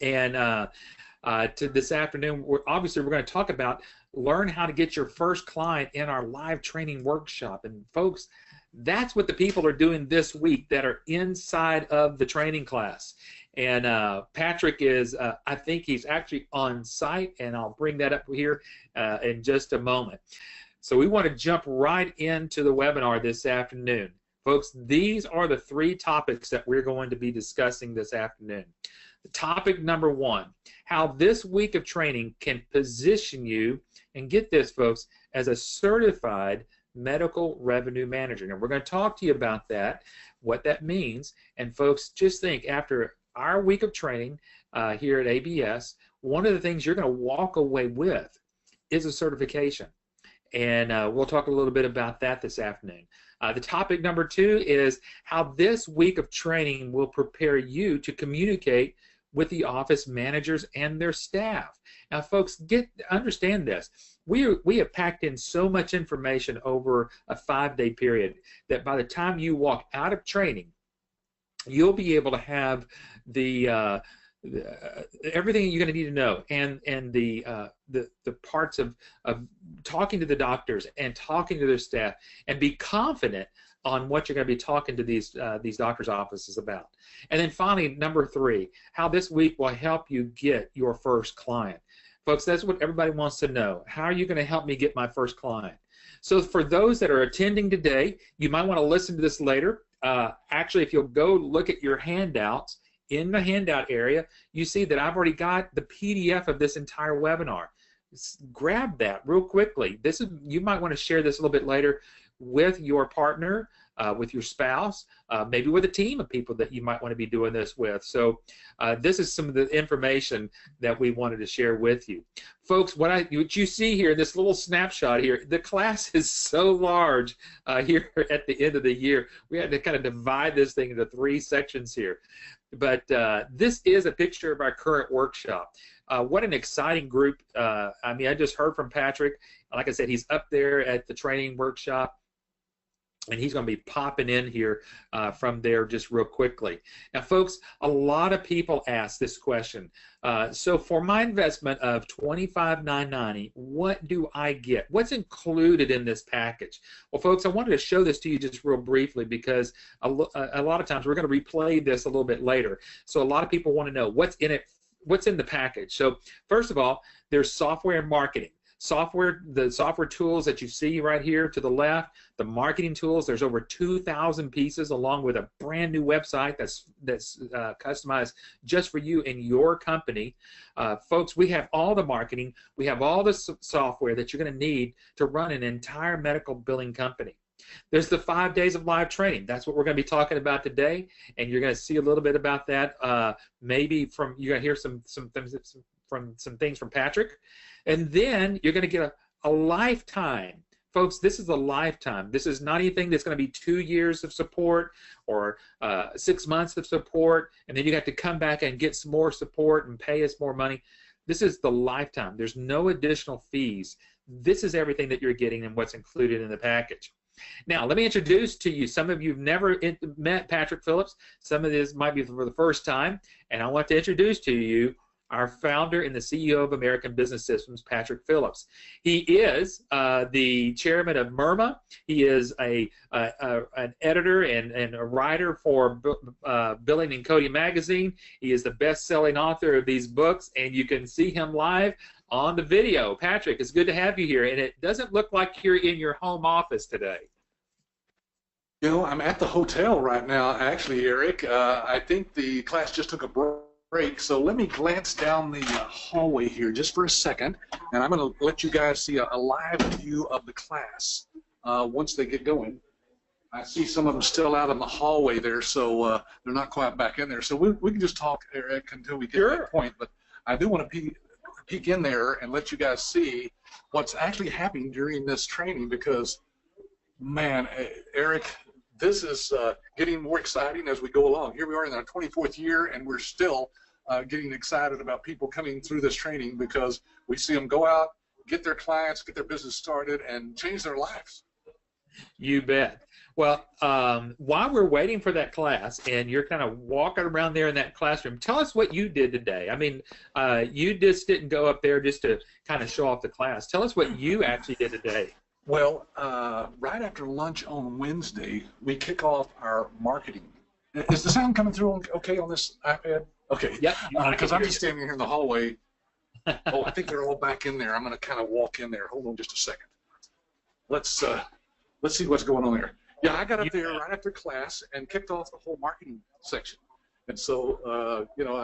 And to this afternoon, we're going to talk about learn how to get your first client in our live training workshop. And folks, that's what the people are doing this week that are inside of the training class. And Patrick is, I think he's actually on site, and I'll bring that up here in just a moment. So we want to jump right into the webinar this afternoon. Folks, these are the 3 topics that we're going to be discussing this afternoon. Topic number 1, how this week of training can position you, and get this, folks, as a certified medical revenue manager. Now, we're going to talk to you about that, what that means, and folks, just think, after our week of training here at ABS, one of the things you're going to walk away with is a certification. And we'll talk a little bit about that this afternoon. The topic number 2 is how this week of training will prepare you to communicate with the office managers and their staff. Now, folks, understand this. We have packed in so much information over a 5-day period that by the time you walk out of training, you'll be able to have everything you're going to need to know, and the parts of talking to the doctors and talking to their staff, and be confident on what you're going to be talking to these doctors' offices about. And then finally, number 3, how this week will help you get your first client. Folks, that's what everybody wants to know. How are you going to help me get my first client? So for those that are attending today, you might want to listen to this later. Actually, if you'll go look at your handouts, in the handout area, you see that I've already got the PDF of this entire webinar. Grab that real quickly. You might want to share this a little bit later with your partner, with your spouse, maybe with a team of people that you might want to be doing this with. So this is some of the information that we wanted to share with you. Folks, what you see here, this little snapshot here, the class is so large here at the end of the year. We had to kind of divide this thing into 3 sections here. But this is a picture of our current workshop. What an exciting group. I mean, I just heard from Patrick. Like I said, he's up there at the training workshop, and he's going to be popping in here from there just real quickly. Now, folks, a lot of people ask this question. So for my investment of $25,990, what do I get? What's included in this package? Well, folks, I wanted to show this to you just real briefly because a lot of times we're going to replay this a little bit later. So a lot of people want to know what's in it, what's in the package. So first of all, there's software and marketing. The software tools that you see right here to the left, the marketing tools, there's over 2,000 pieces, along with a brand new website that's customized just for you and your company. Folks, we have all the marketing, we have all the software that you're going to need to run an entire medical billing company. There's the 5 days of live training. That's what we're going to be talking about today, and you're going to see a little bit about that. Maybe you're going to hear some things from Patrick. And then you're going to get a lifetime. Folks, this is a lifetime. This is not anything that's going to be 2 years of support or 6 months of support, and then you have to come back and get some more support and pay us more money. This is the lifetime. There's no additional fees. This is everything that you're getting and what's included in the package. Now, let me introduce to you, some of you have never met Patrick Phillips. Some of this might be for the first time, and I want to introduce to you our founder and the CEO of American Business Systems, Patrick Phillips. He is the chairman of MIRMA. He is an editor and a writer for Billing and Coding Magazine. He is the best-selling author of these books, and you can see him live on the video. Patrick, it's good to have you here, and it doesn't look like you're in your home office today. You know, I'm at the hotel right now, actually, Eric. I think the class just took a break, so let me glance down the hallway here just for a second, and I'm going to let you guys see a live view of the class once they get going. I see some of them still out in the hallway there, so they're not quite back in there. So we can just talk, Eric, until we get to that point, but I do want to peek in there and let you guys see what's actually happening during this training, because, man, Eric, this is getting more exciting as we go along. Here we are in our 24th year, and we're still getting excited about people coming through this training, because we see them go out, get their clients, get their business started, and change their lives. You bet. Well, while we're waiting for that class and you're kind of walking around there in that classroom, tell us what you did today. I mean, you just didn't go up there just to kind of show off the class. Tell us what you actually did today. Well, right after lunch on Wednesday, we kick off our marketing. Is the sound coming through okay on this iPad? Okay. Yep. Because I'm just standing here in the hallway. Oh, I think they're all back in there. I'm going to kind of walk in there. Hold on just a second. Let's see what's going on there. Yeah, I got up there right after class and kicked off the whole marketing section. And so, you know,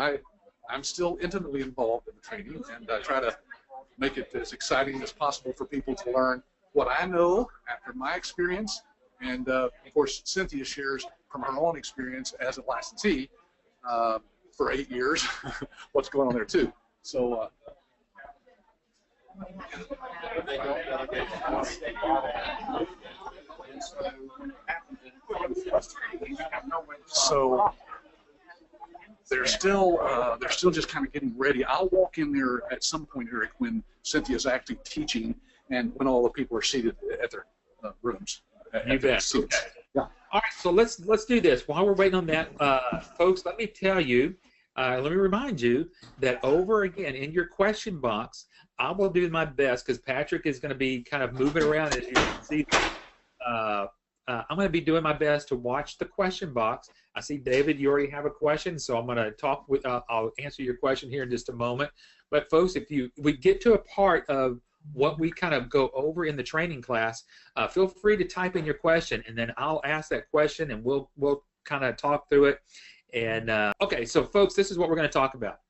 I'm still intimately involved in the training, and I try to make it as exciting as possible for people to learn what I know after my experience. And, of course, Cynthia shares from her own experience as a licensee for 8 years what's going on there, too. So, so they're still just kind of getting ready. I'll walk in there at some point, Eric, when Cynthia's actually teaching and when all the people are seated at their rooms. You bet. Okay. Yeah. All right, so let's do this. While we're waiting on that, folks, let me tell you, let me remind you that over again in your question box, I will do my best because Patrick is going to be kind of moving around, as you can see. I'm going to be doing my best to watch the question box. I see, David, you already have a question, so I'm going to talk with. I'll answer your question here in just a moment. But folks, if we get to a part of what we kind of go over in the training class, feel free to type in your question, and then I'll ask that question, and we'll kind of talk through it. And okay, so folks, this is what we're going to talk about.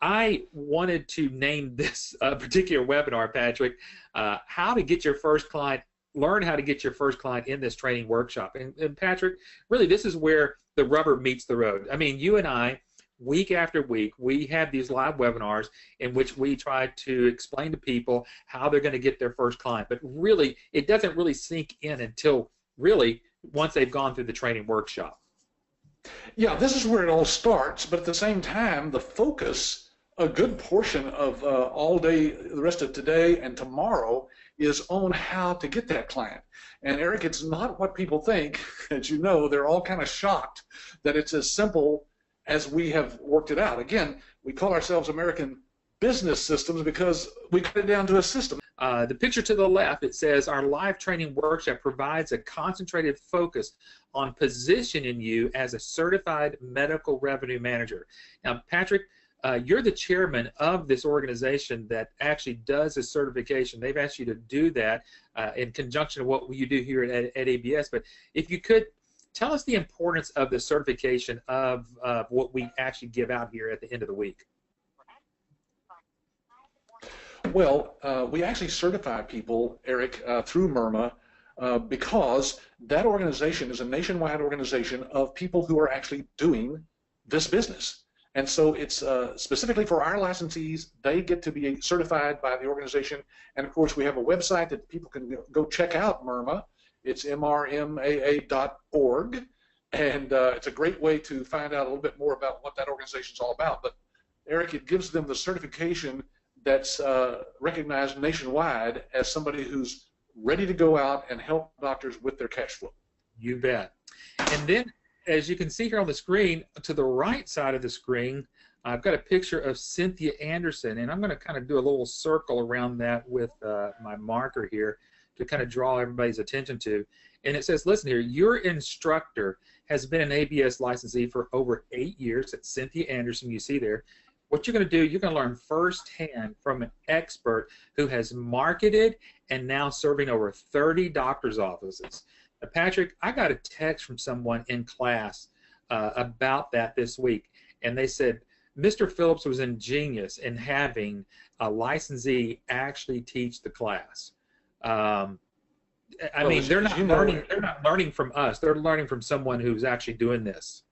I wanted to name this particular webinar, Patrick, how to get your first client, learn how to get your first client in this training workshop. And Patrick, really, this is where the rubber meets the road. I mean, you and I, week after week, we have these live webinars in which we try to explain to people how they're going to get their first client. But really, it doesn't really sink in until really once they've gone through the training workshop. Yeah, this is where it all starts, but at the same time, the focus, a good portion of all day, the rest of today and tomorrow, is on how to get that client. And Eric, it's not what people think. As you know, they're all kind of shocked that it's as simple as we have worked it out. Again, we call ourselves American Business Systems because we cut it down to a system. The picture to the left, it says our live training workshop provides a concentrated focus on positioning you as a certified medical revenue manager. Now, Patrick, you're the chairman of this organization that actually does this certification. They've asked you to do that in conjunction with what you do here at ABS. But if you could, tell us the importance of the certification of what we actually give out here at the end of the week. Well, we actually certify people, Eric, through MIRMA because that organization is a nationwide organization of people who are actually doing this business. And so it's specifically for our licensees. They get to be certified by the organization. And, of course, we have a website that people can go check out, MIRMA. It's mrmaa.org. And it's a great way to find out a little bit more about what that organization is all about. But, Eric, it gives them the certification that's recognized nationwide as somebody who's ready to go out and help doctors with their cash flow. You bet. And then, as you can see here on the screen, to the right side of the screen, I've got a picture of Cynthia Anderson, and I'm going to kind of do a little circle around that with my marker here to kind of draw everybody's attention to. And it says, listen here, your instructor has been an ABS licensee for over 8 years. That's Cynthia Anderson, you see there. What you're going to do, you're going to learn firsthand from an expert who has marketed and now serving over 30 doctor's offices. Now, Patrick, I got a text from someone in class about that this week, and they said Mr. Phillips was ingenious in having a licensee actually teach the class. I mean, they're not learning. They're not learning from us. They're learning from someone who's actually doing this.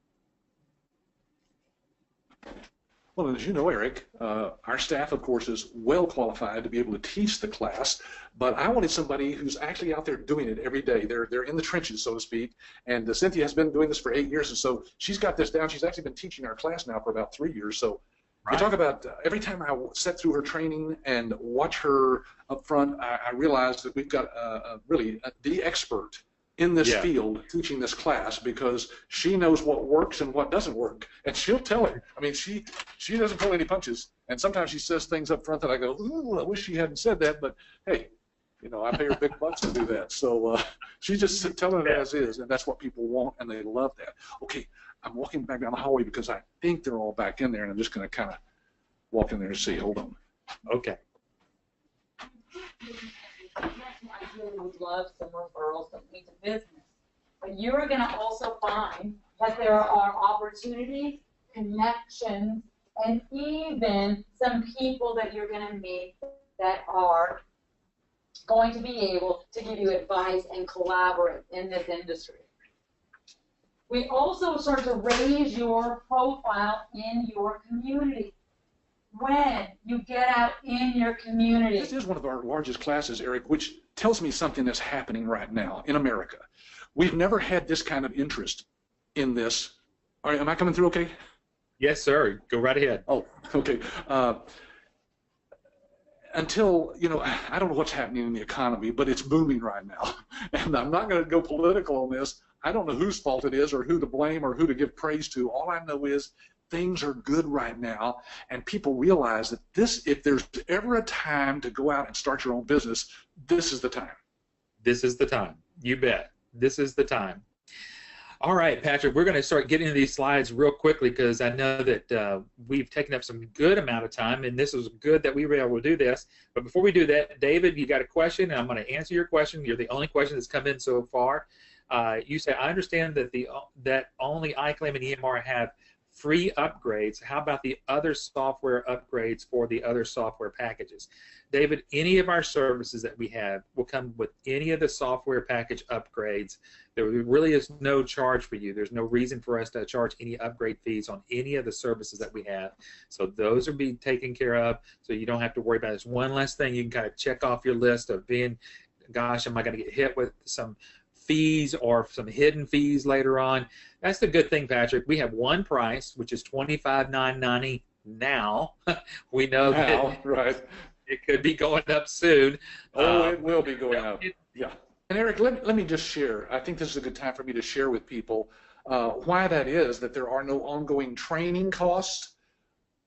Well, as you know, Eric, our staff, of course, is well qualified to be able to teach the class, but I wanted somebody who's actually out there doing it every day. They're in the trenches, so to speak, and Cynthia has been doing this for 8 years, and so she's got this down. She's actually been teaching our class now for about 3 years, so right. You talk about every time I sit through her training and watch her up front, I realize that we've got really the expert in this Yeah. field teaching this class because she knows what works and what doesn't work, and she'll tell it. I mean, she doesn't pull any punches, and sometimes she says things up front that I go, ooh, I wish she hadn't said that, but hey, you know, I pay her big bucks to do that. So she's just telling it as is, and that's what people want, and they love that. Okay, I'm walking back down the hallway because I think they're all back in there, and I'm just going to kind of walk in there and see. Hold on. Okay. I really would love some referrals that lead to business. But you're going to also find that there are opportunities, connections, and even some people that you're going to meet that are going to be able to give you advice and collaborate in this industry. We also start to raise your profile in your community. When you get out in your community. This is one of our largest classes, Eric, which tells me something that's happening right now in America. We've never had this kind of interest in this. All right, am I coming through okay? Yes, sir. Go right ahead. Oh, okay. Until, you know, I don't know what's happening in the economy, but it's booming right now. And I'm not going to go political on this. I don't know whose fault it is or who to blame or who to give praise to. All I know is things are good right now, and people realize that this, if there's ever a time to go out and start your own business, this is the time. This is the time. You bet. This is the time. All right, Patrick, we're going to start getting into these slides real quickly because I know that we've taken up some good amount of time, and this was good that we were able to do this. But before we do that, David, you got a question, and I'm going to answer your question. You're the only question that's come in so far. You say, I understand that that only iClaim and EMR have free upgrades. How about the other software upgrades for the other software packages? David, any of our services that we have will come with any of the software package upgrades. There really is no charge for you. There's no reason for us to charge any upgrade fees on any of the services that we have. So those are being taken care of, so you don't have to worry about it. It's one less thing you can kind of check off your list of being, gosh, am I going to get hit with some fees or some hidden fees later on? That's the good thing, Patrick. We have one price, which is $25,990 now. We know that right. It could be going up soon. Oh, it will be going up. Yeah. And Eric, let me just share. I think this is a good time for me to share with people why that is, that there are no ongoing training costs.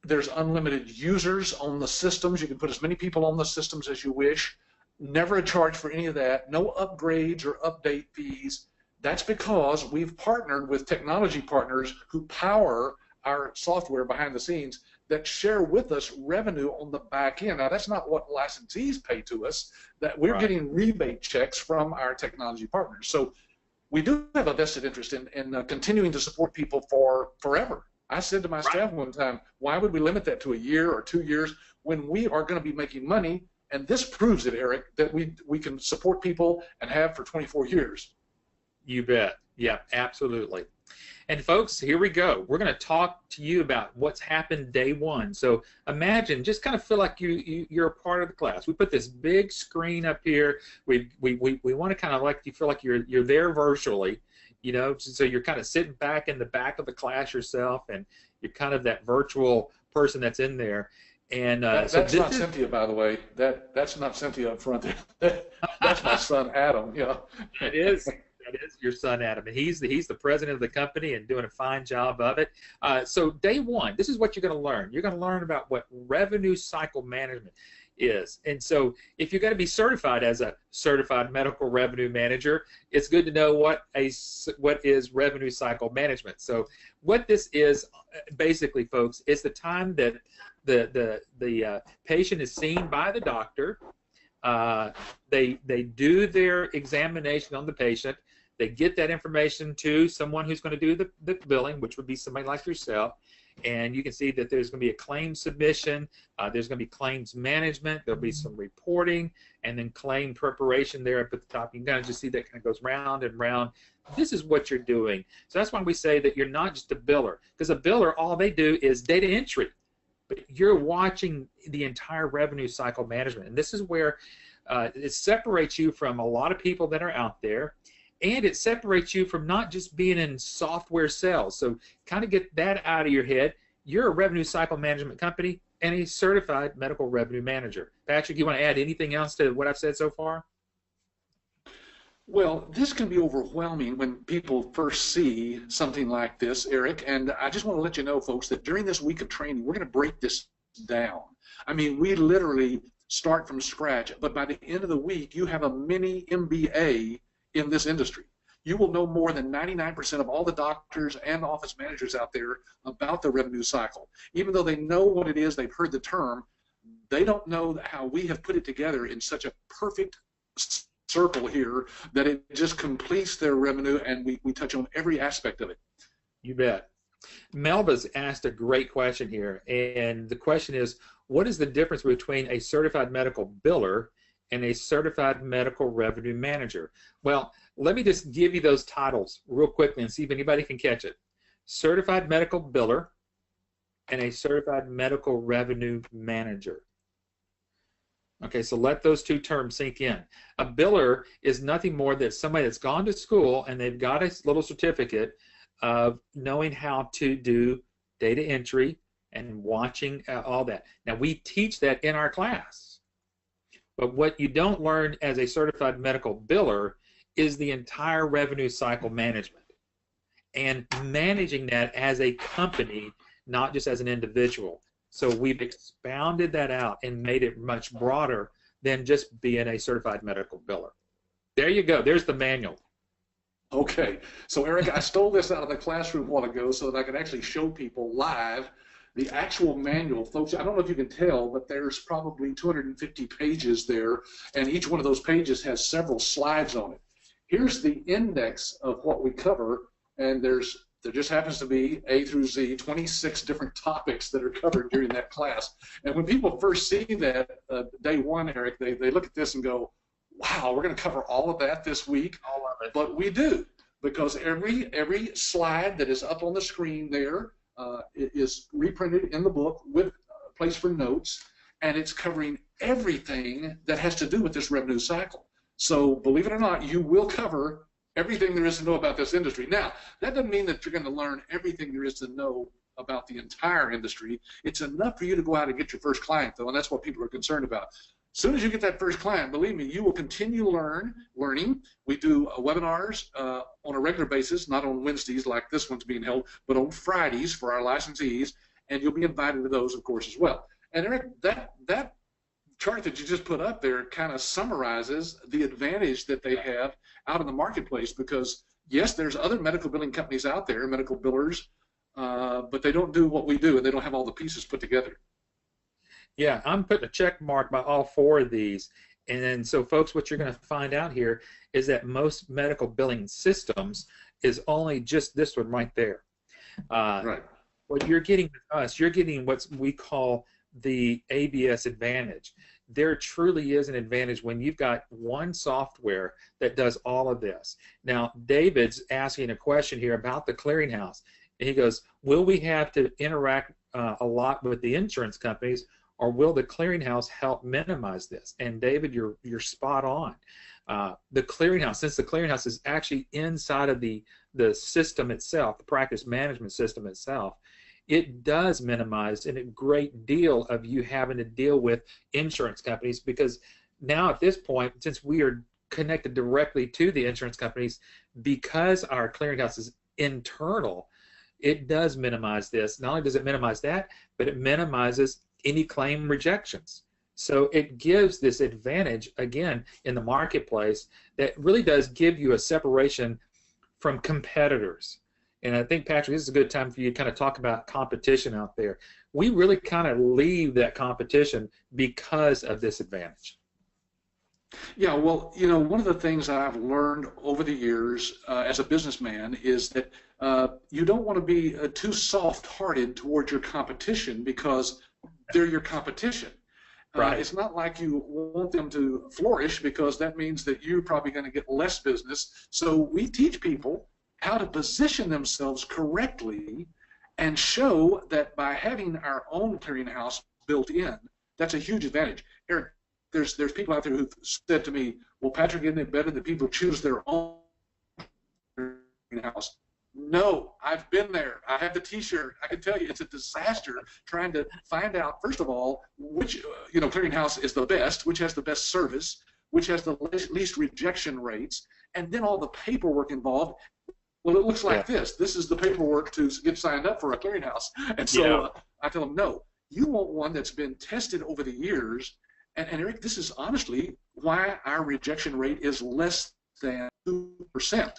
There's unlimited users on the systems. You can put as many people on the systems as you wish. Never a charge for any of that. No upgrades or update fees. That's because we've partnered with technology partners who power our software behind the scenes that share with us revenue on the back end. Now, that's not what licensees pay to us. That we're getting rebate checks from our technology partners. So we do have a vested interest in continuing to support people for forever. I said to my staff one time, why would we limit that to a year or 2 years when we are going to be making money? And this proves it, Eric, that we can support people and have for 24 years. You bet. Yeah, absolutely. And folks, here we go. We're going to talk to you about what's happened day one. So imagine, just kind of feel like you're a part of the class. We put this big screen up here. We want to kind of like you feel like you're there virtually, you know. So you're kind of sitting back in the back of the class yourself, and you're kind of that virtual person that's in there. And that's not Cynthia, by the way. That's not Cynthia up front there. That's my son Adam. Yeah. It is. That is your son, Adam, and he's the president of the company and doing a fine job of it. So day one, this is what you're going to learn. You're going to learn about what revenue cycle management is. And so if you're going to be certified as a certified medical revenue manager, it's good to know what is revenue cycle management. So what this is, basically, folks, is the time that the patient is seen by the doctor. They do their examination on the patient. They get that information to someone who's going to do the billing, which would be somebody like yourself. And you can see that there's going to be a claim submission. There's going to be claims management. There'll be some reporting, and then claim preparation there up at the top. You can kind of just see that kind of goes round and round. This is what you're doing. So that's why we say that you're not just a biller, because a biller, all they do is data entry. But you're watching the entire revenue cycle management. And this is where it separates you from a lot of people that are out there. And it separates you from not just being in software sales. So kind of get that out of your head. You're a revenue cycle management company and a certified medical revenue manager. Patrick, you want to add anything else to what I've said so far? Well, this can be overwhelming when people first see something like this, Eric. And I just want to let you know, folks, that during this week of training, we're going to break this down. I mean, we literally start from scratch, but by the end of the week, you have a mini MBA in this industry. You will know more than 99% of all the doctors and office managers out there about the revenue cycle. Even though they know what it is, they've heard the term, they don't know how we have put it together in such a perfect circle here that it just completes their revenue, and we touch on every aspect of it. You bet. Melba's asked a great question here, and the question is, what is the difference between a certified medical biller and a certified medical revenue manager? Well, let me just give you those titles real quickly and see if anybody can catch it. Certified medical biller and a certified medical revenue manager. Okay, so let those two terms sink in. A biller is nothing more than somebody that's gone to school and they've got a little certificate of knowing how to do data entry and watching all that. Now, we teach that in our class. But what you don't learn as a certified medical biller is the entire revenue cycle management and managing that as a company, not just as an individual. So we've expounded that out and made it much broader than just being a certified medical biller. There you go. There's the manual. Okay. So, Eric, I stole this out of the classroom a while ago so that I could actually show people live the actual manual. Folks, I don't know if you can tell, but there's probably 250 pages there, and each one of those pages has several slides on it. Here's the index of what we cover, and there just happens to be A through Z, 26 different topics that are covered during that class. And when people first see that day one, Eric, they look at this and go, wow, we're going to cover all of that this week. All of it. But we do, because every slide that is up on the screen there is reprinted in the book with a place for notes, and it's covering everything that has to do with this revenue cycle. So believe it or not, you will cover everything there is to know about this industry. Now, that doesn't mean that you're going to learn everything there is to know about the entire industry. It's enough for you to go out and get your first client, though, and that's what people are concerned about. As soon as you get that first client, believe me, you will continue learning. We do webinars on a regular basis, not on Wednesdays like this one's being held, but on Fridays for our licensees, and you'll be invited to those, of course, as well. And Eric, that chart that you just put up there kind of summarizes the advantage that they have out in the marketplace, because yes, there's other medical billing companies out there, medical billers, but they don't do what we do, and they don't have all the pieces put together. Yeah, I'm putting a check mark by all four of these. And then, so folks, what you're going to find out here is that most medical billing systems is only just this one right there. Right. What you're getting with us, you're getting what we call the ABS advantage. There truly is an advantage when you've got one software that does all of this. Now, David's asking a question here about the clearinghouse. And he goes, will we have to interact a lot with the insurance companies, or will the clearinghouse help minimize this? And David, you're spot on. The clearinghouse, since the clearinghouse is actually inside of the system itself, the practice management system itself, it does minimize a great deal of you having to deal with insurance companies, because now at this point, since we are connected directly to the insurance companies, because our clearinghouse is internal, it does minimize this. Not only does it minimize that, but it minimizes any claim rejections. So it gives this advantage, again, in the marketplace that really does give you a separation from competitors. And I think, Patrick, this is a good time for you to kind of talk about competition out there. We really kind of leave that competition because of this advantage. Yeah, well, you know, one of the things I've learned over the years as a businessman is that you don't want to be too soft-hearted towards your competition, because they're your competition. Right. It's not like you want them to flourish, because that means that you're probably going to get less business. So we teach people how to position themselves correctly and show that by having our own clearinghouse built in, that's a huge advantage. Eric, there's people out there who've said to me, well, Patrick, isn't it better that people choose their own clearinghouse? No, I've been there. I have the T-shirt. I can tell you it's a disaster trying to find out, first of all, which clearinghouse is the best, which has the best service, which has the least rejection rates, and then all the paperwork involved. Well, it looks like this. This is the paperwork to get signed up for a clearinghouse. And so I tell them, no, you want one that's been tested over the years. And Eric, this is honestly why our rejection rate is less than 2%,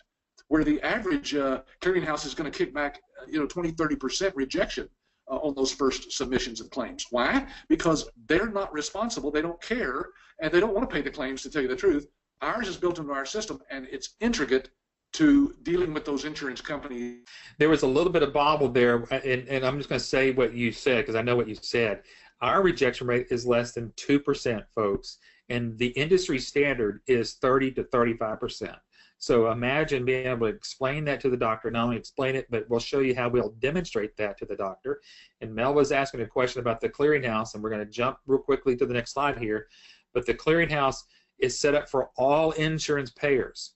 where the average clearinghouse is going to kick back, 20, 30% rejection on those first submissions of claims. Why? Because they're not responsible, they don't care, and they don't want to pay the claims, to tell you the truth. Ours is built into our system, and it's intricate to dealing with those insurance companies. There was a little bit of bobble there, and I'm just going to say what you said because I know what you said. Our rejection rate is less than 2%, folks, and the industry standard is 30 to 35%. So imagine being able to explain that to the doctor, not only explain it, but we'll show you how we'll demonstrate that to the doctor. And Mel was asking a question about the clearinghouse, and we're going to jump real quickly to the next slide here. But the clearinghouse is set up for all insurance payers.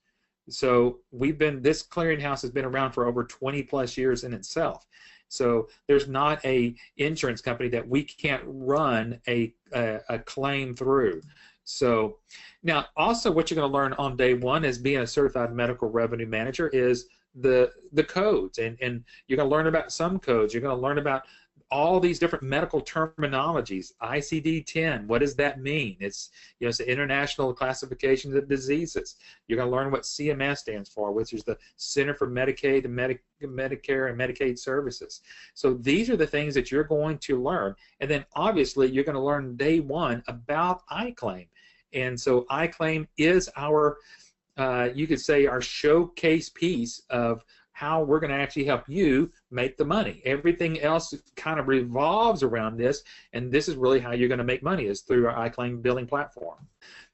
So this clearinghouse has been around for over 20 plus years in itself. So there's not a insurance company that we can't run a claim through. So now also what you're going to learn on day one as being a certified medical revenue manager is the codes, and you're going to learn about some codes. You're going to learn about all these different medical terminologies. ICD-10, what does that mean? It's it's the International Classification of Diseases. You're going to learn what CMS stands for, which is the Center for Medicaid and Medicare and Medicaid Services. So these are the things that you're going to learn, and then obviously you're going to learn day one about iClaim. And so iClaim is our, you could say, our showcase piece of how we're going to actually help you make the money. Everything else kind of revolves around this, and this is really how you're going to make money, is through our iClaim billing platform.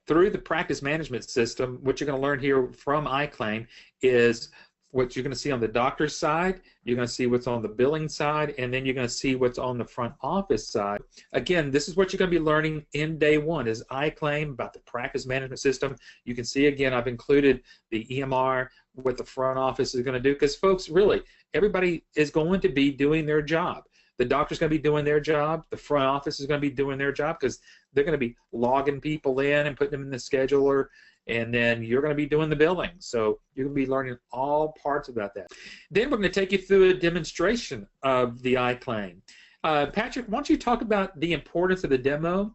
Through the practice management system, what you're going to learn here from iClaim is what you're going to see on the doctor's side, you're going to see what's on the billing side, and then you're going to see what's on the front office side. Again, this is what you're going to be learning in day one, is iClaim, about the practice management system. You can see, again, I've included the EMR, what the front office is going to do, because folks, really, everybody is going to be doing their job. The doctor's going to be doing their job. The front office is going to be doing their job, because they're going to be logging people in and putting them in the scheduler, and then you're going to be doing the billing. So you're going to be learning all parts about that. Then we're going to take you through a demonstration of the iClaim. Patrick, why don't you talk about the importance of the demo,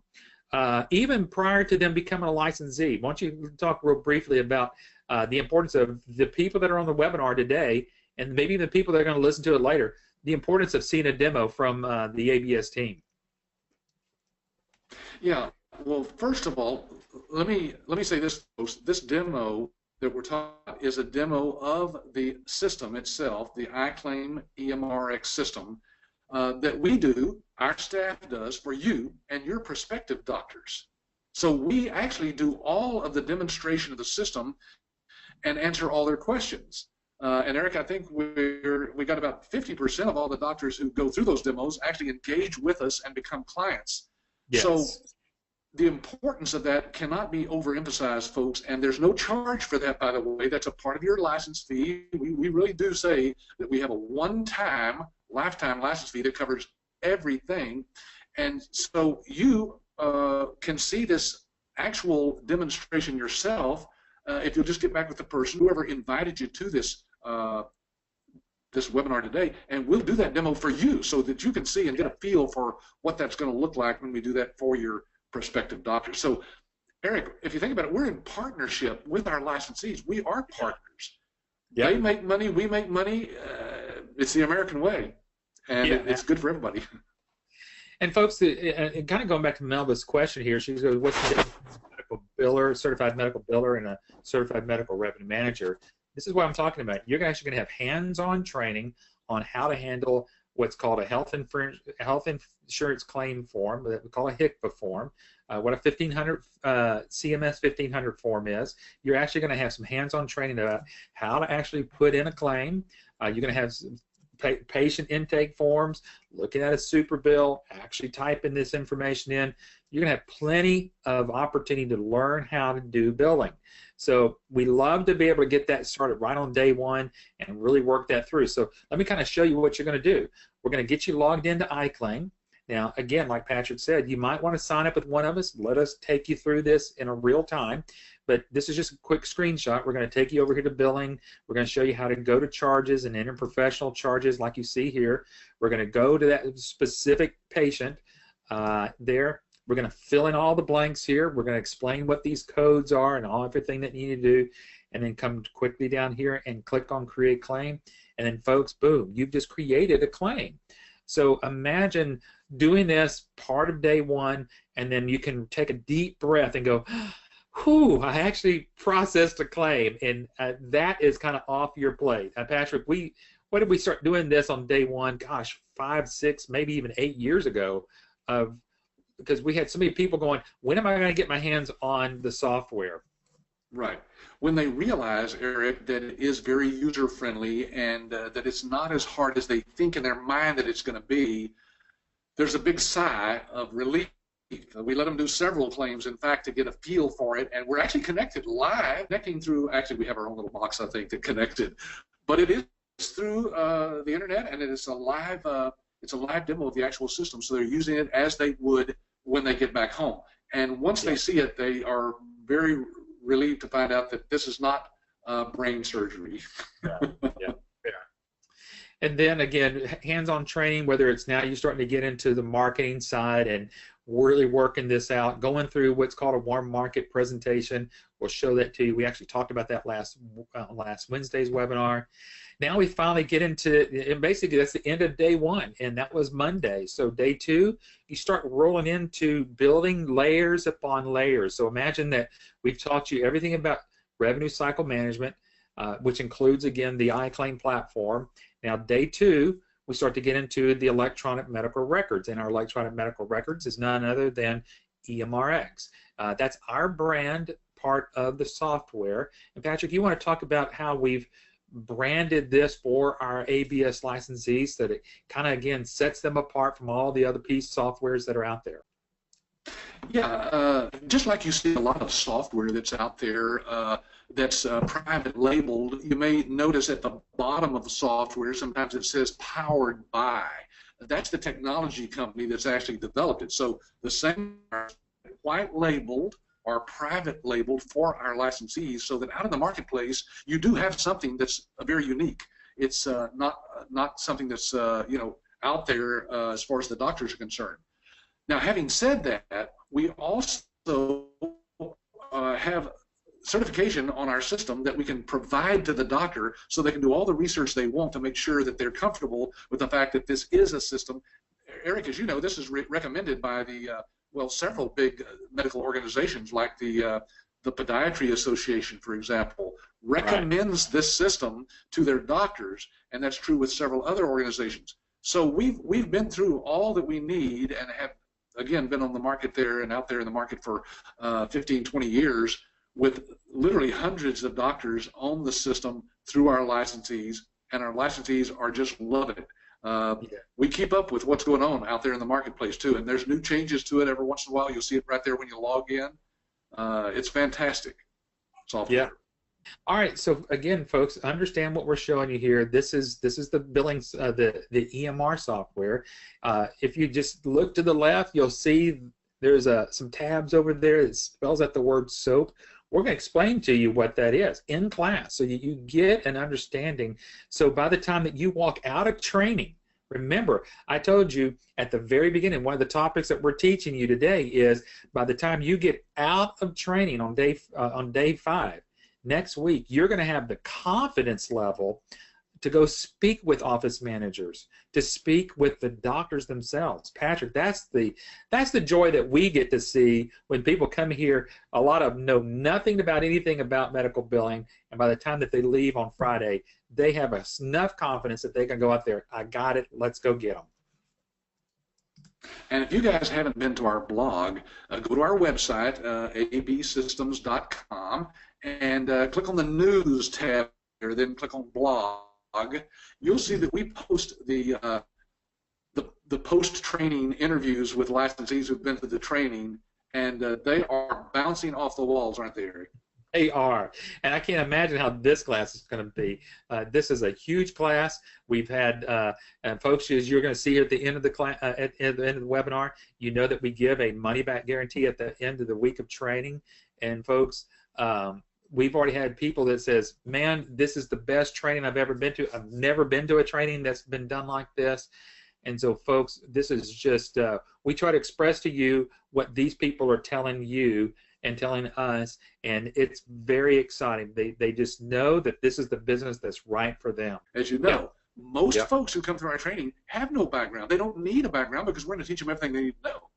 even prior to them becoming a licensee? Why don't you talk real briefly about the importance of the people that are on the webinar today, and maybe the people that are going to listen to it later, the importance of seeing a demo from the ABS team. Yeah, well, first of all, let me say this, folks. This demo that we're talking about is a demo of the system itself, the iClaim EMRx system, that we do, our staff does, for you and your prospective doctors. So we actually do all of the demonstration of the system and answer all their questions. And Eric, I think we got about 50% of all the doctors who go through those demos actually engage with us and become clients. Yes. So the importance of that cannot be overemphasized, folks, and there's no charge for that, by the way. That's a part of your license fee. We really do say that we have a one-time, lifetime license fee that covers everything. And so you can see this actual demonstration yourself if you'll just get back with the person, whoever invited you to this this webinar today, and we'll do that demo for you so that you can see and get a feel for what that's going to look like when we do that for your prospective doctor. So, Eric, if you think about it, we're in partnership with our licensees. We are partners. Yep. They make money, we make money. It's the American way, and it's good for everybody. And folks, and kind of going back to Melba's question here, she goes, what's the difference between a medical biller, certified medical biller, and a certified medical revenue manager? This is what I'm talking about. You're actually going to have hands-on training on how to handle what's called a health insurance claim form that we call a HCFA form, what a 1500 CMS 1500 form is. You're actually going to have some hands-on training about how to actually put in a claim. You're going to have some patient intake forms, looking at a super bill, actually typing this information in. You're going to have plenty of opportunity to learn how to do billing. So we love to be able to get that started right on day one and really work that through. So let me kind of show you what you're going to do. We're going to get you logged into iClaim, Now, again, like Patrick said, you might want to sign up with one of us. Let us take you through this in a real time. But this is just a quick screenshot. We're going to take you over here to billing. We're going to show you how to go to charges and enter professional charges like you see here. We're going to go to that specific patient there. We're going to fill in all the blanks here. We're going to explain what these codes are and everything that you need to do, and then come quickly down here and click on Create Claim. And then, folks, boom, you've just created a claim. So imagine doing this part of day one, and then you can take a deep breath and go, whew, I actually processed a claim, and that is kind of off your plate. Patrick, what did we start doing this on day one? Gosh, 5, 6, maybe even 8 years ago, because we had so many people going, when am I going to get my hands on the software? Right. When they realize, Eric, that it is very user-friendly and that it's not as hard as they think in their mind that it's going to be, there's a big sigh of relief. We let them do several claims, in fact, to get a feel for it, and we're actually connected live, connecting through, actually we have our own little box, I think, that connected, but it is through the internet, and it is it's a live demo of the actual system, so they're using it as they would when they get back home. And once they see it, they are very relieved to find out that this is not brain surgery. Yeah. And then again, hands-on training, whether it's now you're starting to get into the marketing side and really working this out, going through what's called a warm market presentation. We'll show that to you. We actually talked about that last Wednesday's webinar. Now we finally get into, and basically that's the end of day one, and that was Monday. So day two, you start rolling into building layers upon layers. So imagine that we've taught you everything about revenue cycle management, which includes, again, the iClaim platform. Now, day two, we start to get into the electronic medical records, and our electronic medical records is none other than EMRx. That's our brand part of the software. And Patrick, you want to talk about how we've branded this for our ABS licensees so that it kind of, again, sets them apart from all the other piece softwares that are out there? Yeah, just like you see a lot of software that's out there that's private labeled, you may notice at the bottom of the software sometimes it says powered by. That's the technology company that's actually developed it. So the same white labeled or private labeled for our licensees, so that out in the marketplace you do have something that's very unique. It's not something that's out there as far as the doctors are concerned. Now, having said that, we also have certification on our system that we can provide to the doctor so they can do all the research they want to make sure that they're comfortable with the fact that this is a system. Eric, as you know, this is recommended by the, several big medical organizations like the Podiatry Association, for example, recommends this system to their doctors, and that's true with several other organizations. So we've been through all that we need and have, again, been on the market there and out there in the market for 15, 20 years with literally hundreds of doctors on the system through our licensees, and our licensees are just loving it. We keep up with what's going on out there in the marketplace too, and there's new changes to it every once in a while. You'll see it right there when you log in. It's fantastic software. Yeah. All right, so again, folks, understand what we're showing you here. This is the billing, the EMR software. If you just look to the left, you'll see there's some tabs over there that spells out the word SOAP. We're going to explain to you what that is in class, so you get an understanding. So by the time that you walk out of training, remember, I told you at the very beginning, one of the topics that we're teaching you today is by the time you get out of training on day 5. Next week, you're going to have the confidence level to go speak with office managers, to speak with the doctors themselves. Patrick, that's the joy that we get to see when people come here. A lot of them know nothing about anything about medical billing, and by the time that they leave on Friday, they have enough confidence that they can go out there. I got it. Let's go get them. And if you guys haven't been to our blog, go to our website, absystems.com, and click on the News tab there, then click on Blog. You'll see that we post the post-training interviews with licensees who've been to the training, and they are bouncing off the walls, aren't they, Eric? They are, and I can't imagine how this class is going to be. This is a huge class. We've had, and folks, as you're going to see at the end of the class, at the end of the webinar, you know that we give a money-back guarantee at the end of the week of training. And folks, we've already had people that says, "Man, this is the best training I've ever been to. I've never been to a training that's been done like this." And so, folks, this is just we try to express to you what these people are telling you and telling us, and it's very exciting. They just know that this is the business that's right for them. As you know, most folks who come through our training have no background. They don't need a background because we're going to teach them everything they need to know.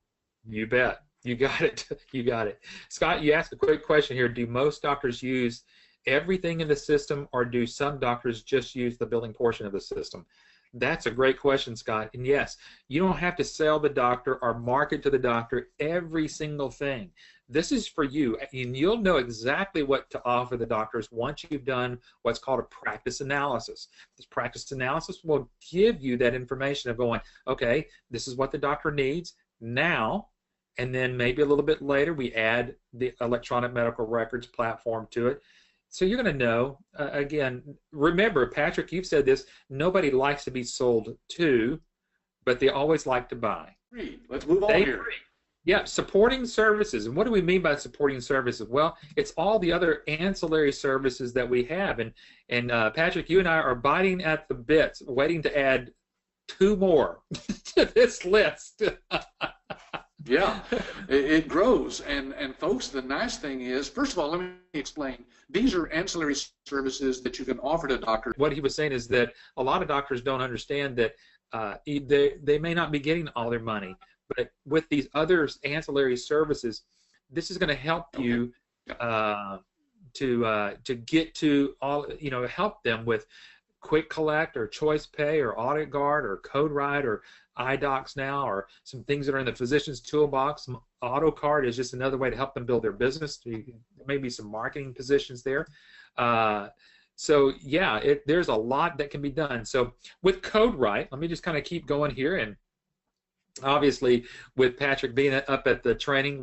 You bet. You got it. You got it. Scott, you asked a quick question here. Do most doctors use everything in the system, or do some doctors just use the billing portion of the system? That's a great question, Scott. And yes, you don't have to sell the doctor or market to the doctor every single thing. This is for you, and you'll know exactly what to offer the doctors once you've done what's called a practice analysis. This practice analysis will give you that information of going, okay, this is what the doctor needs now, and then maybe a little bit later we add the electronic medical records platform to it. So you're going to know, again, remember, Patrick, you've said this, nobody likes to be sold to, but they always like to buy. Let's move on here. Yeah, supporting services. And what do we mean by supporting services? Well, it's all the other ancillary services that we have. And Patrick, you and I are biting at the bits, waiting to add 2 more to this list. Yeah, it grows. And folks, the nice thing is, first of all, let me explain. These are ancillary services that you can offer to doctors. What he was saying is that a lot of doctors don't understand that they may not be getting all their money. But with these other ancillary services, this is going to help you to get to all, help them with Quick Collect or Choice Pay or Audit Guard or CodeWrite or iDocs Now, or some things that are in the physician's toolbox. AutoCard is just another way to help them build their business. There may be some marketing positions there. So yeah, there's a lot that can be done. So with CodeWrite, let me just kind of keep going here, and obviously with Patrick being up at the training,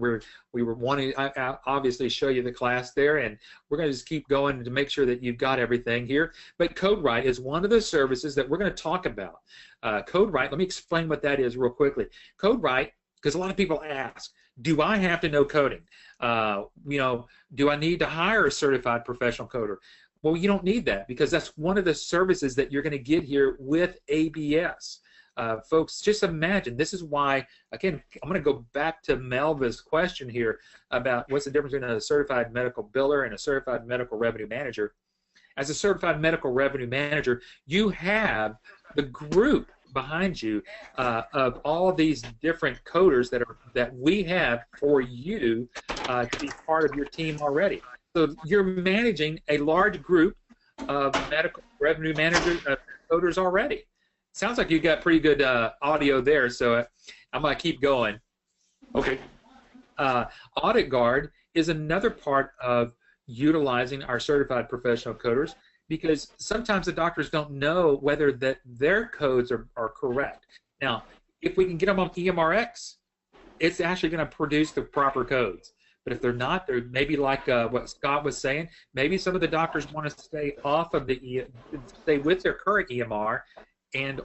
we were wanting to obviously show you the class there, and we're going to just keep going to make sure that you've got everything here. But CodeWrite is one of the services that we're going to talk about. CodeWrite, let me explain what that is real quickly. CodeWrite, because a lot of people ask, do I have to know coding? Do I need to hire a certified professional coder? Well, you don't need that, because that's one of the services that you're going to get here with ABS. Folks, just imagine, this is why, again, I'm going to go back to Melva's question here about what's the difference between a certified medical biller and a certified medical revenue manager. As a certified medical revenue manager, you have the group behind you of all these different coders that we have for you to be part of your team already. So you're managing a large group of medical revenue managers, coders already. Sounds like you got pretty good audio there, so I'm going to keep going. Okay. Audit Guard is another part of utilizing our certified professional coders, because sometimes the doctors don't know whether that their codes are correct. Now, if we can get them on EMRX, it's actually going to produce the proper codes. But if they're not, they're maybe like what Scott was saying, maybe some of the doctors want to stay off of stay with their current EMR,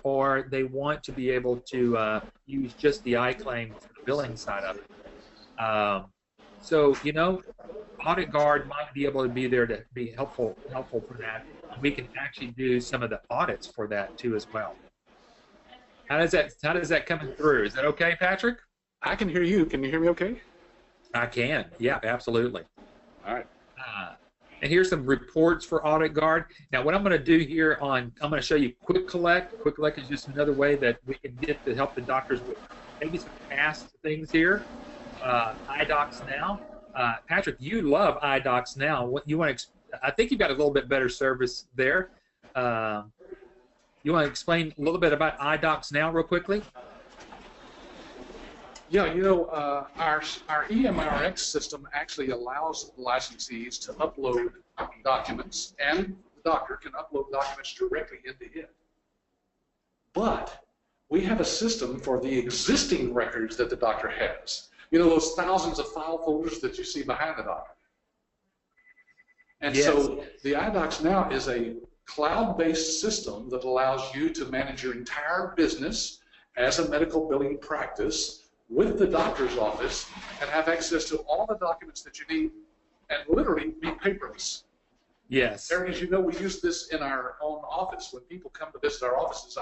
or they want to be able to use just the iClaim for the billing side of it. So, Audit Guard might be able to be there to be helpful for that. We can actually do some of the audits for that too as well. How does that come through? Is that okay, Patrick? I can hear you. Can you hear me okay? I can. Yeah, absolutely. All right. And here's some reports for Audit Guard. Now, what I'm going to do here I'm going to show you Quick Collect. Quick Collect is just another way that we can get to help the doctors with maybe some past things here. iDocs Now. Patrick, you love iDocs Now. What you want to? I think you've got a little bit better service there. You want to explain a little bit about iDocs Now real quickly? Yeah, our EMRX system actually allows licensees to upload documents, and the doctor can upload documents directly into it. But we have a system for the existing records that the doctor has. Those thousands of file folders that you see behind the doctor. And Yes. so the iDocs Now is a cloud-based system that allows you to manage your entire business as a medical billing practice with the doctor's office and have access to all the documents that you need and literally be paperless. Yes. Eric, as you know, we use this in our own office. When people come to visit our offices,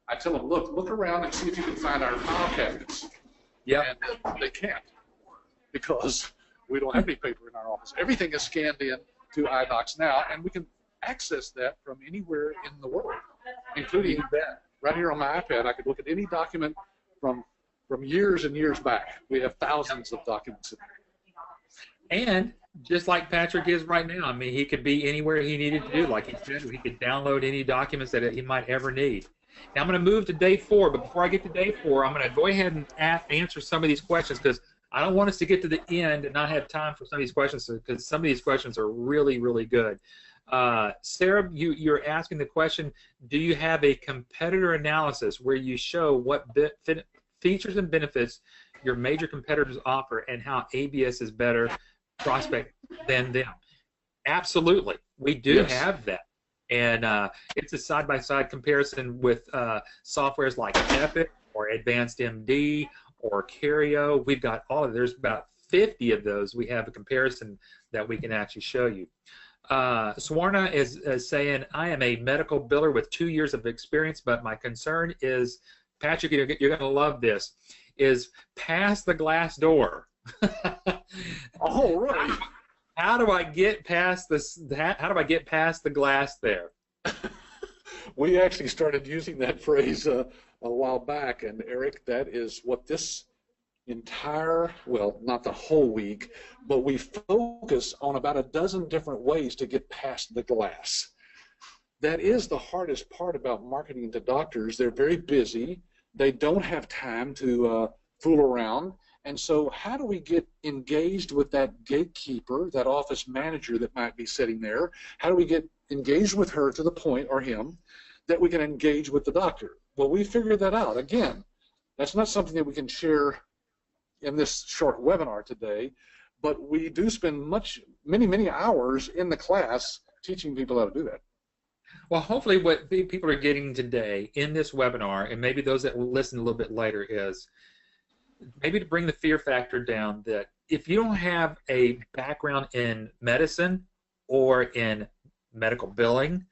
I tell them, look around and see if you can find our file cabinets. Yep. And they can't because we don't have any paper in our office. Everything is scanned in to iDocs Now, and we can access that from anywhere in the world, including right here on my iPad. I could look at any document from years and years back. We have thousands of documents in there. And just like Patrick is right now, I mean, he could be anywhere he needed to do. Like he said, he could download any documents that he might ever need. Now I'm going to move to day 4, but before I get to day 4, I'm going to go ahead and answer some of these questions because I don't want us to get to the end and not have time for some of these questions because some of these questions are really, really good. Sarah, you're asking the question, do you have a competitor analysis where you show what features and benefits your major competitors offer and how ABS is better prospect than them? Absolutely. We do have that. And it's a side-by-side comparison with softwares like Epic or Advanced MD or Cario. We've got all of there's about 50 of those. We have a comparison that we can actually show you. Swarna is saying, I am a medical biller with 2 years of experience, but my concern is, Patrick, you're going to love this, is past the glass door. Oh, really? How do I get past this? How do I get past the glass there? We actually started using that phrase a while back, and Eric, that is what this entire, well, not the whole week, but we focus on about a dozen different ways to get past the glass. That is the hardest part about marketing to doctors. They're very busy. They don't have time to fool around. And so how do we get engaged with that gatekeeper, that office manager that might be sitting there? How do we get engaged with her to the point, or him, that we can engage with the doctor? Well, we figured that out. Again, that's not something that we can share in this short webinar today, but we do spend many hours in the class teaching people how to do that. Well, hopefully what people are getting today in this webinar, and maybe those that will listen a little bit later, is maybe to bring the fear factor down that if you don't have a background in medicine or in medical billing,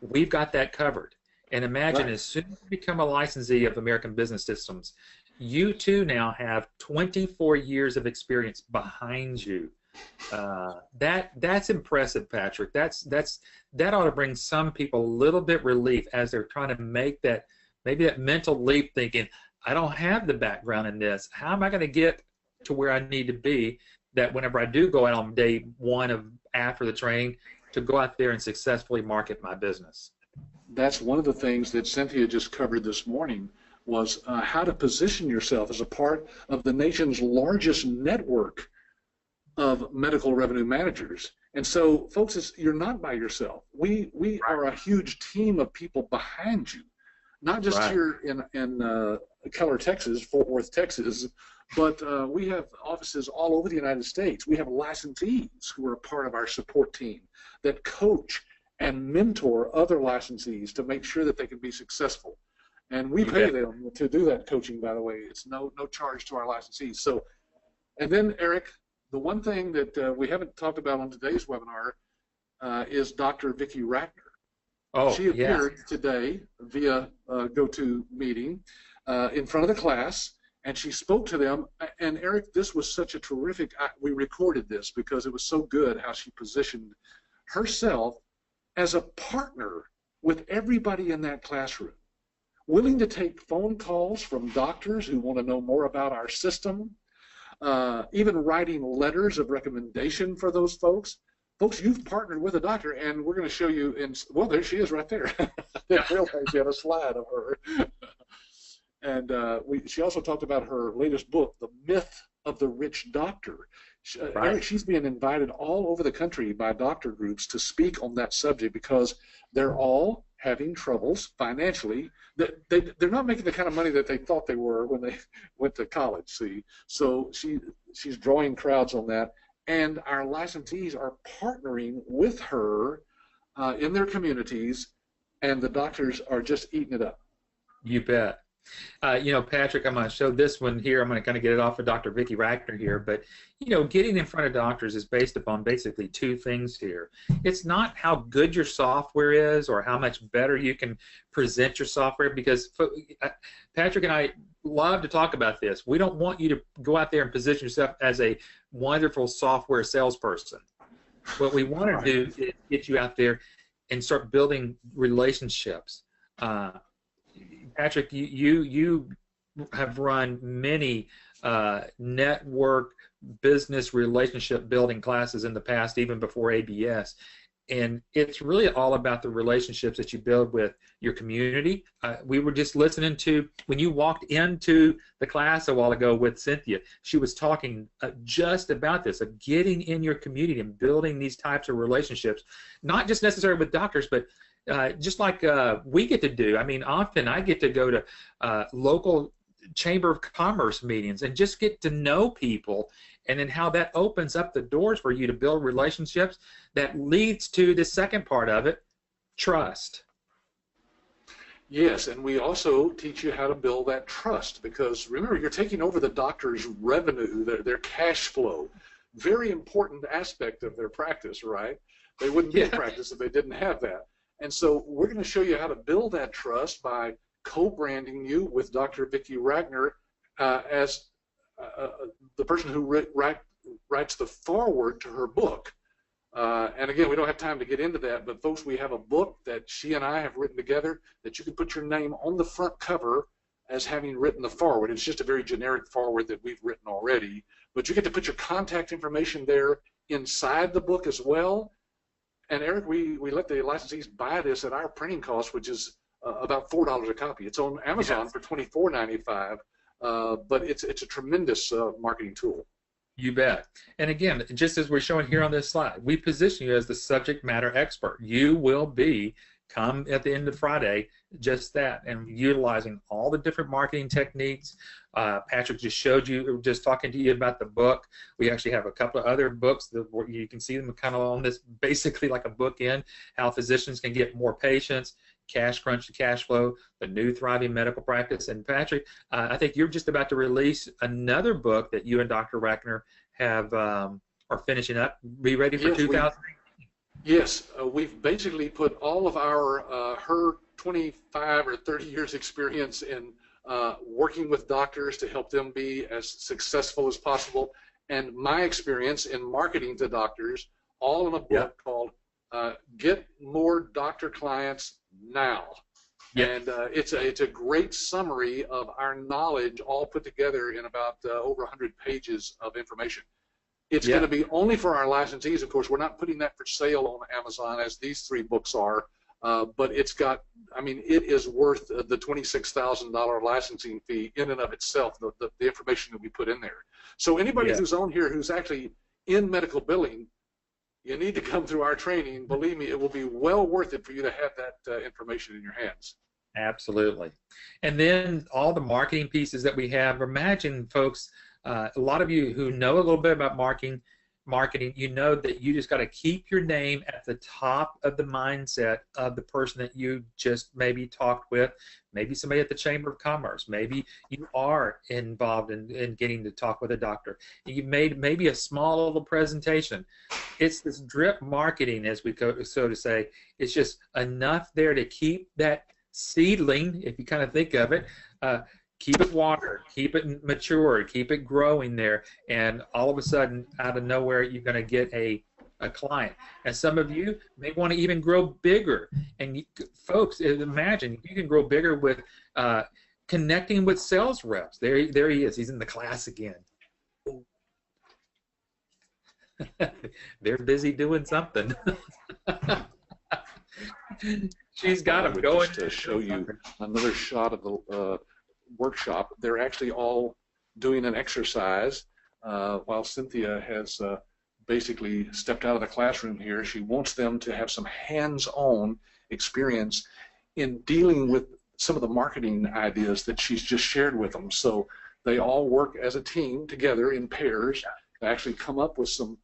we've got that covered. And imagine as soon as you become a licensee of American Business Systems, you too now have 24 years of experience behind you. That's impressive, Patrick. That ought to bring some people a little bit relief as they're trying to make that mental leap, thinking, I don't have the background in this. How am I going to get to where I need to be, that whenever I do go out on day 1 of after the training, to go out there and successfully market my business? That's one of the things that Cynthia just covered this morning, was how to position yourself as a part of the nation's largest network of medical revenue managers. And so, folks, you're not by yourself. We are a huge team of people behind you, not just here in Keller, Texas, Fort Worth, Texas, but we have offices all over the United States. We have licensees who are a part of our support team that coach and mentor other licensees to make sure that they can be successful. And we pay them to do that coaching, by the way. It's no charge to our licensees. So, and then, Eric, the one thing that we haven't talked about on today's webinar is Dr. Vicki Ratner. Oh, she appeared today via GoToMeeting in front of the class, and she spoke to them. And Eric, this was such a terrific, we recorded this because it was so good how she positioned herself as a partner with everybody in that classroom, willing to take phone calls from doctors who want to know more about our system, even writing letters of recommendation for those folks. Folks, you've partnered with a doctor, and we're going to show you, well, there she is right there. They realize we have a slide of her. And she also talked about her latest book, The Myth of the Rich Doctor. Eric, she's being invited all over the country by doctor groups to speak on that subject because they're all having troubles financially. They're not making the kind of money that they thought they were when they went to college, see. So she's drawing crowds on that. and our licensees are partnering with her in their communities, and the doctors are just eating it up. You bet. You know, Patrick, I'm going to show this one here. I'm going to kind of get it off of Dr. Vicki Rachner here. But, you know, getting in front of doctors is based upon basically two things here. It's not how good your software is or how much better you can present your software, because Patrick and I love to talk about this. We don't want you to go out there and position yourself as a wonderful software salesperson. What we want to do is get you out there and start building relationships. Patrick, you have run many network business relationship building classes in the past, even before ABS, and it's really all about the relationships that you build with your community. We were just listening to, when you walked into the class a while ago with Cynthia, she was talking just about this, of getting in your community and building these types of relationships, not just necessarily with doctors, but just like we get to do. I mean, often I get to go to local Chamber of Commerce meetings and just get to know people, and then how that opens up the doors for you to build relationships that leads to the second part of it, trust. Yes, and we also teach you how to build that trust, because remember, you're taking over the doctor's revenue, their cash flow. Very important aspect of their practice, right? They wouldn't be in practice if they didn't have that. And so we're going to show you how to build that trust by co-branding you with Dr. Vicki Rachner as the person who writes the foreword to her book. And again, we don't have time to get into that, but folks, we have a book that she and I have written together that you can put your name on the front cover as having written the foreword. It's just a very generic foreword that we've written already, but you get to put your contact information there inside the book as well. And Eric, we let the licensees buy this at our printing cost, which is about $4 a copy. It's on Amazon for $24.95, but it's a tremendous marketing tool. You bet. And again, just as we're showing here on this slide, we position you as the subject matter expert. You will be, come at the end of Friday, just that, and utilizing all the different marketing techniques. Patrick just showed you, just talking to you about the book. We actually have a couple of other books that you can see them kind of on this, basically like a bookend, how physicians can get more patients, Cash Crunch to Cash Flow, the new Thriving Medical Practice. And Patrick, I think you're just about to release another book that you and Dr. Rachner have are finishing up. Be ready for 2000. Yes, we've basically put all of our her 25 or 30 years experience in working with doctors to help them be as successful as possible, and my experience in marketing to doctors, all in a book called Get More Doctor Clients Now. And it's a great summary of our knowledge, all put together in about over 100 pages of information. It's going to be only for our licensees. Of course, we're not putting that for sale on Amazon as these three books are, but it's got, I mean, it is worth the $26,000 licensing fee in and of itself, the information that we put in there. So anybody who's on here who's actually in medical billing, you need to come through our training. Believe me, it will be well worth it for you to have that information in your hands. Absolutely. And then all the marketing pieces that we have, imagine, folks, a lot of you who know a little bit about marketing, you know that you just got to keep your name at the top of the mindset of the person that you just maybe talked with, maybe somebody at the Chamber of Commerce, maybe you are involved in getting to talk with a doctor. You made maybe a small little presentation. It's this drip marketing, as we go, so to say. It's just enough there to keep that seedling, if you kind of think of it, keep it watered, keep it mature, keep it growing there, and all of a sudden, out of nowhere, you're going to get a client. And some of you may want to even grow bigger. And you, folks, imagine you can grow bigger with connecting with sales reps. There he is. He's in the class again. They're busy doing something. She's got him going. Just to show you another shot of the workshop, they're actually all doing an exercise while Cynthia has basically stepped out of the classroom here. She wants them to have some hands-on experience in dealing with some of the marketing ideas that she's just shared with them. So they all work as a team together in pairs to actually come up with some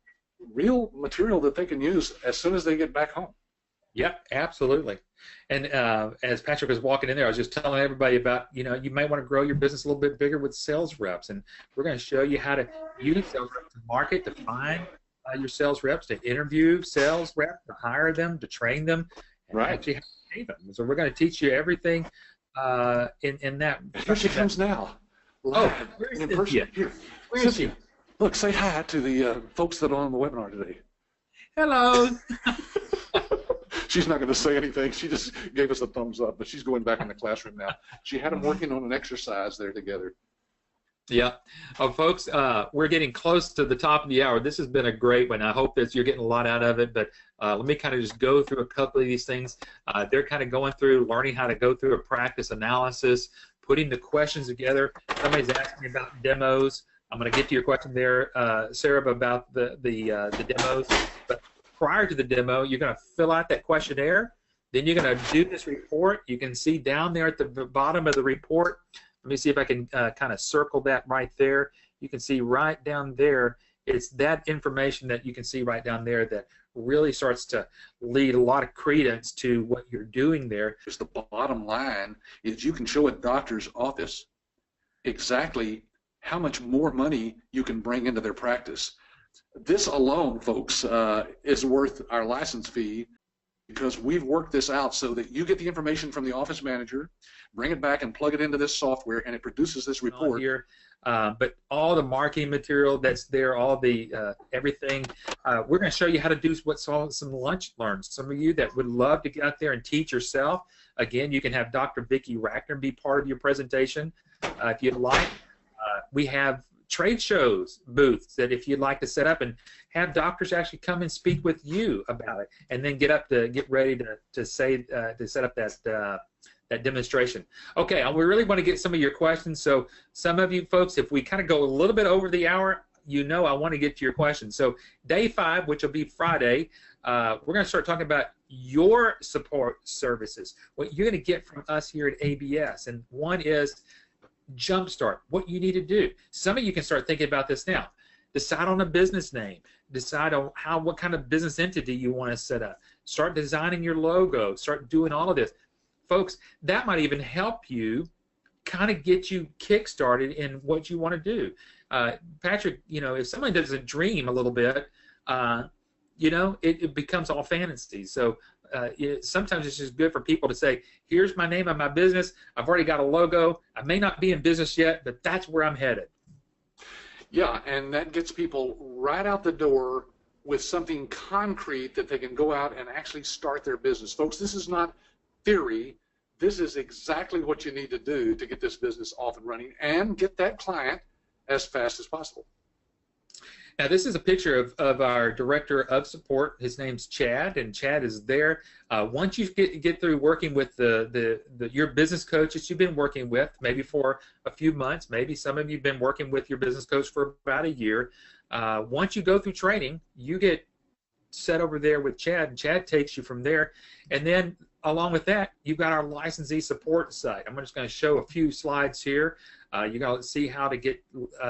real material that they can use as soon as they get back home. Yep, absolutely. And as Patrick was walking in there, I was just telling everybody about, you might want to grow your business a little bit bigger with sales reps. And we're going to show you how to use sales reps to market, to find your sales reps, to interview sales reps, to hire them, to train them, and actually how to pay them. So we're going to teach you everything in that. Here she comes now. Oh, in person. Here. Where is she? Look, say hi to the folks that are on the webinar today. Hello. She's not going to say anything. She just gave us a thumbs up, but she's going back in the classroom now. She had them working on an exercise there together. Yeah. Oh, folks, we're getting close to the top of the hour. This has been a great one. I hope that you're getting a lot out of it, but let me kind of just go through a couple of these things. They're kind of going through, learning how to go through a practice analysis, putting the questions together. Somebody's asking me about demos. I'm going to get to your question there, Sarah, about the demos. But prior to the demo, you're going to fill out that questionnaire. Then you're going to do this report. You can see down there at the bottom of the report. Let me see if I can kind of circle that right there. You can see right down there, it's that information that you can see right down there that really starts to lead a lot of credence to what you're doing there. Just the bottom line is you can show a doctor's office exactly how much more money you can bring into their practice. This alone, folks, is worth our license fee, because we've worked this out so that you get the information from the office manager, bring it back and plug it into this software, and it produces this report. Here, but all the marketing material that's there, all the everything, we're going to show you how to do some lunch learns. Some of you that would love to get out there and teach yourself, again, you can have Dr. Vicki Rackner be part of your presentation if you'd like. We have trade shows booths that if you'd like to set up and have doctors actually come and speak with you about it, and then get ready to set up that demonstration. Okay, we really want to get some of your questions. So some of you folks, if we kind of go a little bit over the hour, I want to get to your questions. So day 5, which will be Friday, we're going to start talking about your support services, what you're going to get from us here at ABS. And one is Jumpstart, what you need to do. Some of you can start thinking about this now. Decide on a business name. Decide on what kind of business entity you want to set up. Start designing your logo. Start doing all of this. Folks, that might even help you kind of get you kick-started in what you want to do. Patrick, if someone doesn't dream a little bit, it becomes all fantasy. So sometimes it's just good for people to say, here's my name of my business. I've already got a logo. I may not be in business yet, but that's where I'm headed. Yeah, and that gets people right out the door with something concrete that they can go out and actually start their business. Folks, this is not theory. This is exactly what you need to do to get this business off and running and get that client as fast as possible. Now, this is a picture of our director of support. His name's Chad, and Chad is there. Once you get through working with your business coach that you've been working with, maybe for a few months, maybe some of you have been working with your business coach for about a year. Once you go through training, you get set over there with Chad, and Chad takes you from there. And then along with that, you've got our licensee support site. I'm just going to show a few slides here. You're going to see how to get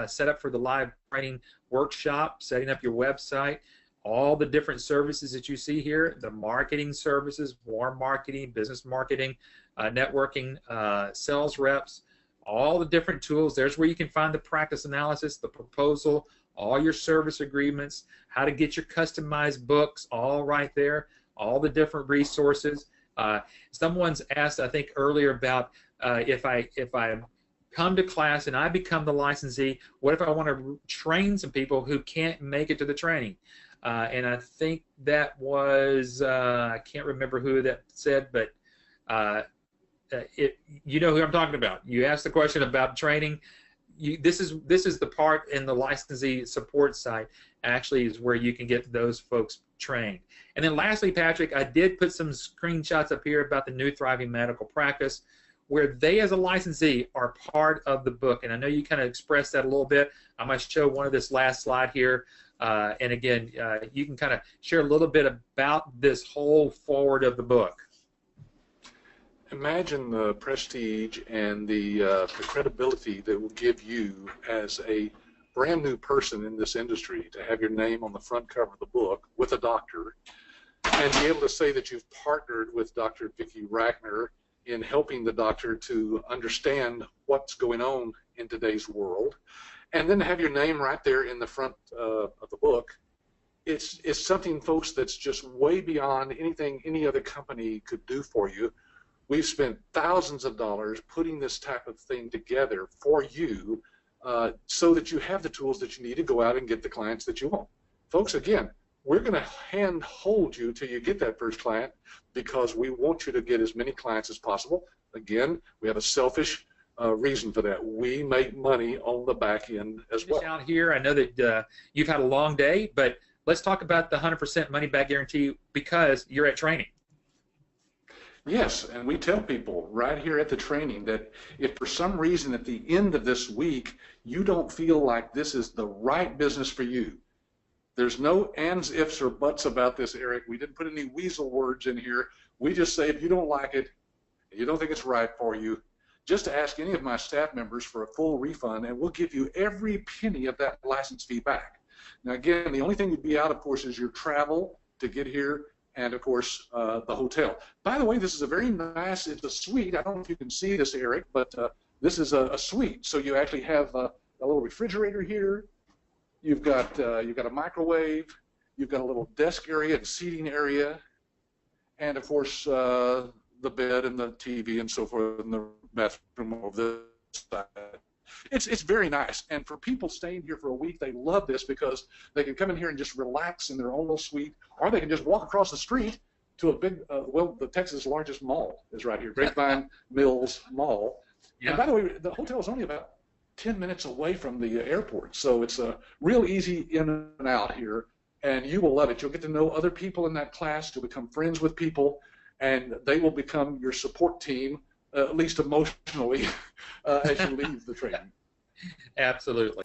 set up for the live training workshop, setting up your website, all the different services that you see here, the marketing services, warm marketing, business marketing, networking, sales reps, all the different tools. There's where you can find the practice analysis, the proposal, all your service agreements, how to get your customized books, all right there, all the different resources. Someone's asked, I think, earlier about if I come to class and I become the licensee, what if I want to train some people who can't make it to the training? And I think that was, I can't remember who that said, but you know who I'm talking about. You asked the question about training. This is the part in the licensee support site actually is where you can get those folks trained. And then lastly, Patrick, I did put some screenshots up here about the New Thriving Medical Practice, where they as a licensee are part of the book. And I know you kind of expressed that a little bit. I might show one of this last slide here. And again, you can kind of share a little bit about this whole forward of the book. Imagine the prestige and the credibility that will give you as a brand new person in this industry to have your name on the front cover of the book with a doctor and be able to say that you've partnered with Dr. Vicki Rackner in helping the doctor to understand what's going on in today's world, and then have your name right there in the front of the book, it's something, folks, that's just way beyond anything any other company could do for you. We've spent thousands of dollars putting this type of thing together for you so that you have the tools that you need to go out and get the clients that you want. Folks, again, we're going to hand hold you till you get that first client because we want you to get as many clients as possible. Again, we have a selfish reason for that. We make money on the back end as well. Out here, I know that you've had a long day, but let's talk about the 100% money back guarantee because you're at training. Yes, and we tell people right here at the training that if for some reason at the end of this week you don't feel like this is the right business for you, there's no ands, ifs, or buts about this, Eric. We didn't put any weasel words in here. We just say if you don't like it, you don't think it's right for you, just ask any of my staff members for a full refund, and we'll give you every penny of that license fee back. Now, again, the only thing you'd be out, of course, is your travel to get here and, of course, the hotel. By the way, this is a very nice, it's a suite. I don't know if you can see this, Eric, but this is a suite. So you actually have a little refrigerator here. You've got a microwave. You've got a little desk area and seating area. And, of course, the bed and the TV and so forth and the bathroom over this side. It's very nice, and for people staying here for a week, they love this because they can come in here and just relax in their own little suite, or they can just walk across the street to a big, well, the Texas' largest mall is right here, Grapevine Mills Mall. Yeah. And by the way, the hotel is only about 10 minutes away from the airport, so it's a real easy in and out here, and you will love it. You'll get to know other people in that class, you'll become friends with people, and they will become your support team, at least emotionally, as you leave the training. Absolutely.